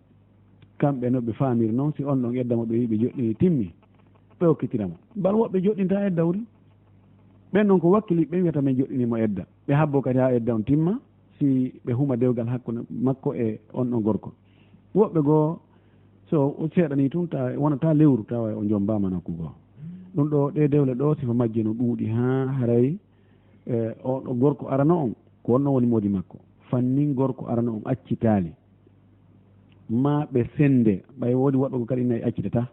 kamɓe no ɓe famiri noon si on ɗon eddamo ɓe wi ɓe joɗɗini timmi ɓe hokkitiramo bal woɓɓe joɗɗinta edda wuri ɓen noon ko wakkili ɓe wiyata men joɗɗinimo edda ɓe habbo kadi ha edda on timma si ɓe huma dewgal hakkude makko e on ɗon gorko woɓɓe goo so seeɗani tun ta wonata lewru tawa o jombama nokku goo ɗum ɗo ɗe dewle ɗo sifa majje no ɗuuɗi ha haray o ɗo gorko arano on ko wonno woni moodi makko fannin gorko arano on accitali ma ɓe sende ɓay woodi waɗogo kadi nayi accitata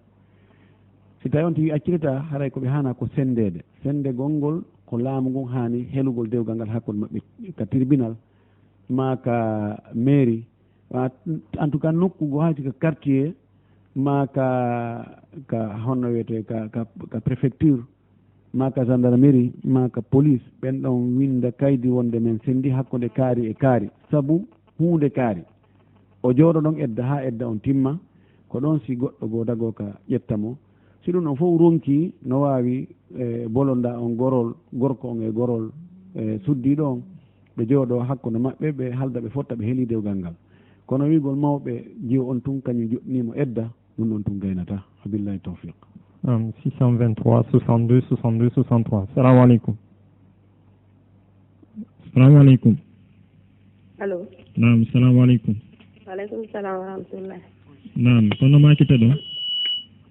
si tawi on tawi accitata haray koɓe hana ko sendede sende gongol ko laamu ngun hani helugol dewgal ngal hakkude maɓɓe ka tribunal ma ka mairie en tout cas nokkugo haati ka quartier ma ka honno wiyete ka préfecture maka gendarmerie maka police ɓen ɗon winda kaydi wonde men sendi hakkude kaari e kaari sabu hunde kaari o jooɗo ɗon edda ha edda on timma ko ɗon si goɗɗo goo dago ka ƴettamo si ɗum on fof ronki no wawi bolonda on gorko on e gorol suddiɗo on ɓe jooɗo hakkude maɓɓe ɓe halda ɓe fotta ɓe heeli dewgal ngal kono wigol mawɓe jiw on tun kañum joɗnimo edda ɗum ɗon tun gaynata habillahi tawfiq 623 62 62 63 salamu aleykum salamu aleykum allo nam salamu aleykum waleykum salam wa rahmatullah nam kono makita ɗo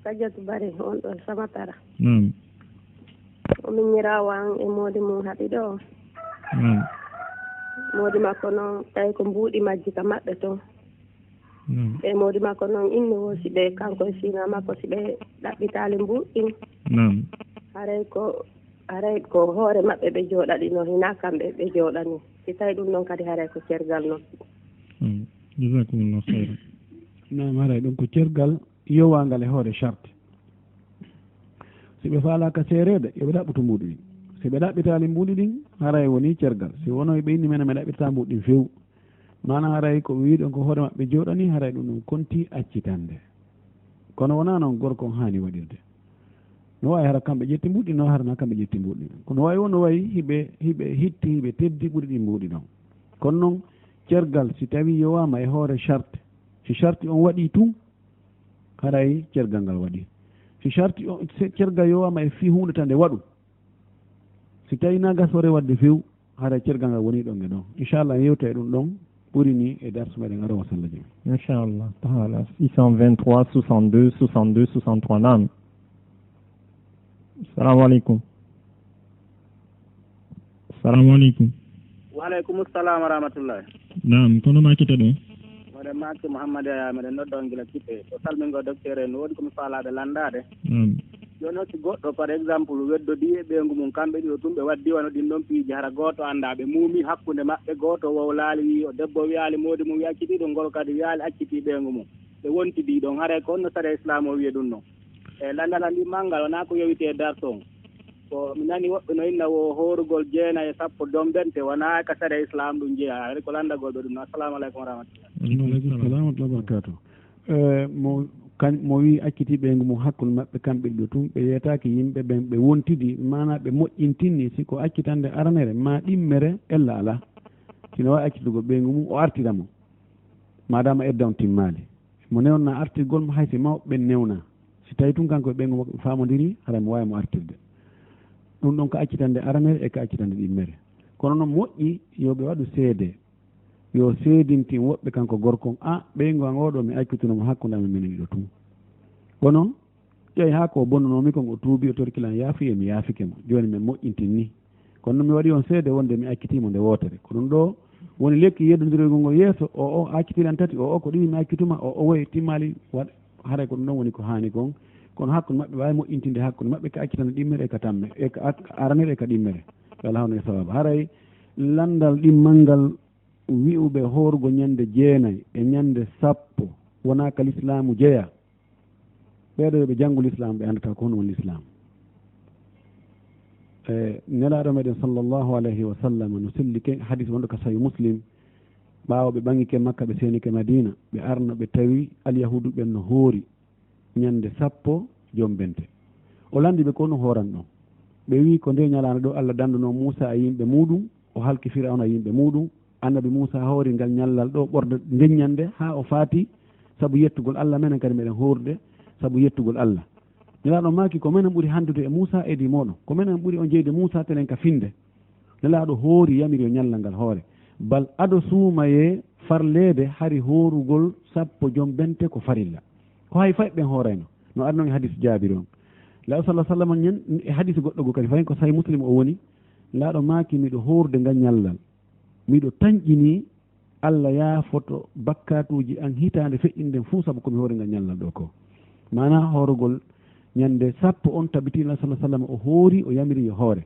kadiatu bari on ɗon samatara nam omin ñirawan e moodi mum haɗi ɗo nam moodi makko noon tawi ko mbuuɗi majji ka maɓɓe toon ɓe moodi makko noon inni woosi ɓe kanko e sina makko si ɓe ɗaɓɓitali mbuuɗɗin nam haray ko hoore maɓɓe ɓe jooɗaɗi noon hina kamɓe ɓe jooɗani si tawi ɗum noon kadi haray ko cergal noon jasakumullah hayra nam haray ɗum ko cergal yowangal e hoore charte si ɓe faalaka seerede yoɓe ɗaɓɓuto mbuuɗi ɗin si ɓe ɗaɓɓitali mbuuɗi ɗin haray woni cergal si wono ɓe inni mene mi ɗaɓɓirta mbuuɗi ɗin few mana haray ko wiiɗon ko hoore maɓɓe jooɗani haray ɗum ɗum konti accitande kono wona noon gorko on hani waɗirde no wawi hara kamɓe ƴetti mbuuɗi no harana kamɓe ƴetti mbuuɗi ɗon kono wawi wono wayi hiɓe hitti hiɓe teddi ɓuuri ɗi mbuuɗi ɗon kono noon cergal si tawi yowama e hoore charte si charte on waɗi tun haray cergal ngal waɗi si charte cergal yowama e fi hunde tan nde waɗu si tawi nagasore wadde few haray cergal ngal woni ɗon e ɗon inchallah yewta e ɗum ɗon ɓuri ni e darsu meɗen arowa sallah jam inchallah taala 623 62 62 63 nam assalamu aleykum assalamu aleykum waaleykum salam wa rahmatullahi nam kono makita ɗo miɗen makki mouhammad yaya miɗen noddon gila kippe o salmingo docteur en woodi komi faalaɓe landade joni hokki goɗɗo par exemple weddodi e ɓeygu mum kamɓe ɗiɗo tumɓe waddi wano ɗin ɗon piiji hara goto anda ɓe muumi hakkude maɓɓe goto wowlaali wi o debbo wiyali moodi mum wi accitiɗo ngol kadi wiyali acciti ɓeygu mum ɓe wontidi ɗon haaray ko onno sare islam o wiye ɗum noon e landal ndi malngal wona ko yowite darton ko mi nani woɓɓe no inna wo horugol 9 e 10 dombente wona ka sare islam ɗum jeeya ari ko landagol ɓe ɗum no assalamu aleykum wa rahmatullah aleykum salam wa barakatuh mo wi acciti ɓeygu mum hakkude maɓɓe kamɓe ɗo tun ɓe yeyataki yimɓe ɓen ɓe wontidi mana ɓe moƴƴintinni siko accitande aranere ma ɗimmere ella ala sino wawi accitugol ɓeygu mum o artiramo madama edda on timmali mo newna artirgol mo haysi mawɓe ɓen newna si tawi tun kanko e ɓeygu makko ɓe famodiri haray mo wawi mo artirde ɗum ɗon ko accitande aranere e ko accitande ɗimmere kono noon moƴƴi yoɓe waɗu seede yo seedintin woɓɓe kanko gorko on ɓeygu an oɗo mi accitunomo hakkude amen minen ɗo tun kono ƴeewi ha ko bonnonomi kon o tuubi o torkilan yaafi e mi yaafike mo joni min moƴƴintin ni kono noon mi waɗi on seede wonde mi accitimo nde wotere ko ɗum ɗo woni lekki yeddodirgol ngol yeeso o accitiɗan tati o ko ɗiɗi mi accituma o woyi timmali waɗ haray ko ɗum ɗon woni ko hani kon kono hakkude maɓɓe wawi moƴƴintinde hakkude maɓɓe ka accitande ɗimmere e ka tamme e ka aranere e ka ɗimmere wala hawno e sababu haray landal ɗimmal ngal wi'uɓe horugo ñande 9 e ñande 10 wona ka l'islamu jeeya ɓeeɗo yoɓe janngu l'islam ɓe andata ko hono woni l'islam nelaɗo meɗen sallllahu alayhi wa sallam no sellike hadis wonɗo ka sahih muslim ɓaawo ɓe ɓangike makka ɓe seenike madina ɓe arno ɓe tawi alyahudu ɓen no hoori ñande 10 jombente o landi ɓe ko no hooran ɗon ɓe wi ko nde ñalano ɗo allah danduno moussa e yimɓe muɗum o halki firawna e yimɓe muɗum annabi moussa hoori ngal ñallal ɗo ɓorda ndeññande ha o faati saabu yettugol allah menen kadi meɗen hoorde saabu yettugol allah nelaɗo maki ko menen ɓuuri handude e moussa edi moɗon ko menen ɓuuri on jeyde moussa tenen ka finde nelaɗo hoori yamiri o ñallal ngal hoore bal aɗo suumaye farlede hari horugol 10 jombente ko farilla ko hay fay ɓen hoorayno no adno e hadis jaabiri on law sallah sallam ñen e hadis goɗɗo go kadi fayin ko sahi muslim o woni laaɗo maaki miɗo horde ngal ñallal miɗo tañƴini allah yaafoto bakkatuji an hitande feƴƴinden fuu saabu komi hoori ngal ñallal ɗo ko mana horugol ñande 10 on tabitino sallah sallam o hoori o yamiri yo hoore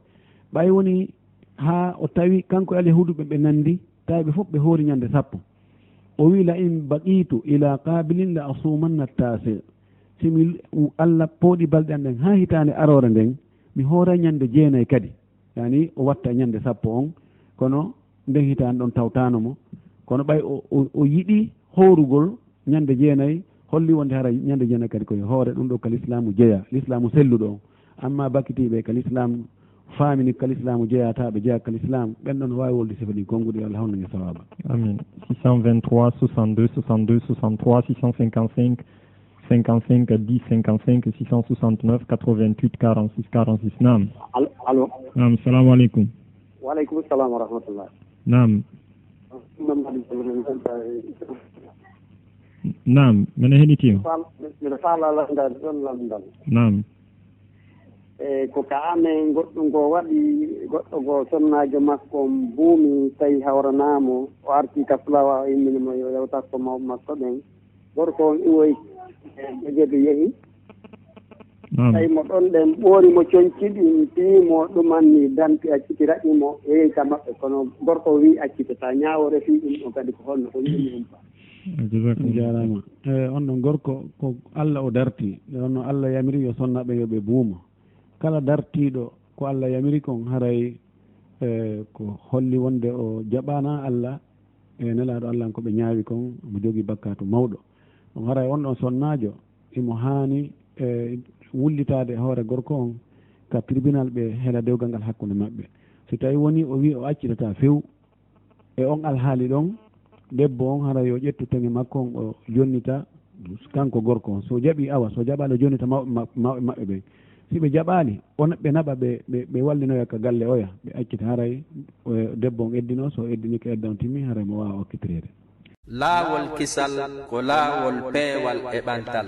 ɓay woni ha o tawi kanko e alyahuduɓe ɓe nandi tawi ɓe fof ɓe hoori ñande 10 o wi la in baqitu ila qabilin la asumanna tase simi allah pooɗi balɗe an ɗen ha hitande arore nden mi hoora ñande 9 kadi yani o watta ñande 10 on kono nden hitande ɗon tawtano mo kono ɓay o yiɗi horugol ñande 9 holli wonde hara ñande 9 kadi koye hoore ɗum ɗo ka l'islamu jeeya l'islamu selluɗo on amma bakkitiɓe ka l'islamu famini ka l'islamu jeeyataɓe jeeya ka l'islamu ɓen ɗon wawi wolde sifa ɗi konguɗi Allah hawnague sawaba amin 623 62 62 63 655 55 10 55 669 88 46 46 naam allo naam salamu aleykum waaleykum salam wa rahmatullah naam naam mene heɗitima mbiɗa faala landade ɗon lamdal naam e ko ka amen goɗɗo ngo waɗi goɗɗo go sonnajo makko buumi tawi hawranamo o arti ka fulawa o imminimo yo yewta ko mawɓe makko ɓen gorko on iwoy jogeɓe yeehi tawi mo ɗon ɗen ɓoori mo coñciɗi piimo ɗumanni danti acciti raƴimo yeyta maɓɓe kono gorko wi accite ta ñaawo refi ɗum ɗo kadi ko holno ko yiɗi ɗum fa jarama on ɗon gorko ko Allah o darti onno Allah yamiri yo sonnaɓe yoɓe buuma kala dartiɗo ko Allah yamiri kon haray ko holli wonde o jaɓana Allah e nelaɗo Allah ko ɓe ñaawi kon mo jogui bakkatu mawɗo on haray on ɗon sonnajo imo haani wullitade hoore gorko on ka tribunal ɓe heela dewgal ngal hakkude maɓɓe so tawi woni o wi o accitata few e on alhaali ɗon debbo on hara yo ƴettu toŋe makko on o jonnita kanko gorko on so jaɓi awa so jaɓali o jonnita mawɓe maɓɓe ɓen si ɓe jaɓali ɓe naɓa ɓe wallinoya ka galle oya ɓe accita haray debbo on eddino so eddini ko edda on timmi haray mo wawa okkitirede laawol kisal ko laawol peewal e ɓantal